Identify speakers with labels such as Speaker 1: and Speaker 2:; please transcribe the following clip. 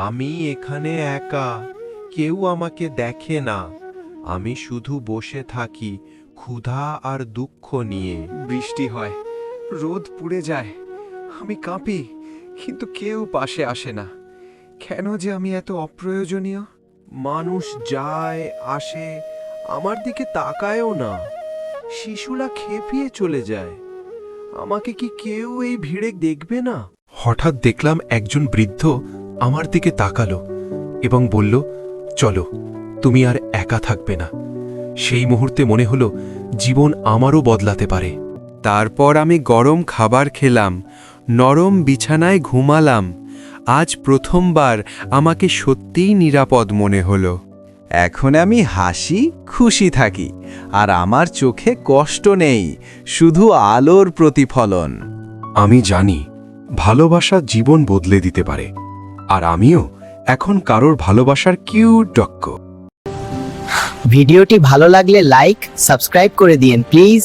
Speaker 1: আমি এখানে একা, কেউ আমাকে দেখে না। আমি শুধু বসে থাকি ক্ষুধা আর দুঃখ নিয়ে।
Speaker 2: বৃষ্টি হয়, রোদ পুড়ে যায়, আমি কাঁপি, কিন্তু কেউ পাশে আসে না। কেন যে আমি এত অপ্রয়োজনীয়?
Speaker 1: মানুষ যায় আসে, আমার দিকে তাকায়ও না। শিশুরা খেপিয়ে চলে যায়। আমাকে কি কেউ এই ভিড়ে দেখবে না?
Speaker 3: হঠাৎ দেখলাম একজন বৃদ্ধ আমার দিকে তাকালো এবং বলল, চলো, তুমি আর একা থাকবে না। সেই মুহূর্তে মনে হলো জীবন আমারও বদলাতে পারে।
Speaker 4: তারপর আমি গরম খাবার খেলাম, নরম বিছানায় ঘুমালাম। আজ প্রথমবার আমাকে সত্যিই নিরাপদ মনে হলো। এখন আমি হাসি খুশি থাকি, আর আমার চোখে কষ্ট নেই, শুধু আলোর প্রতিফলন।
Speaker 3: আমি জানি ভালোবাসা জীবন বদলে দিতে পারে, আর আমিও এখন কারোর ভালোবাসার কিউট ডক্ক।
Speaker 5: ভিডিওটি ভালো লাগলে লাইক সাবস্ক্রাইব করে দিন প্লিজ।